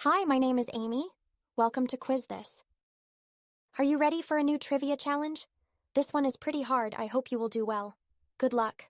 Hi, my name is Amy. Welcome to Quiz This. Are you ready for a new trivia challenge? This one is pretty hard. I hope you will do well. Good luck.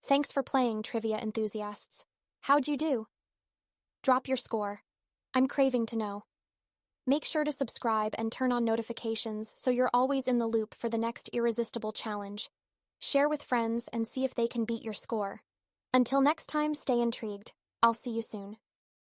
Thanks for playing, trivia enthusiasts. How'd you do? Drop your score. I'm craving to know. Make sure to subscribe and turn on notifications so you're always in the loop for the next irresistible challenge. Share with friends and see if they can beat your score. Until next time, stay intrigued. I'll see you soon.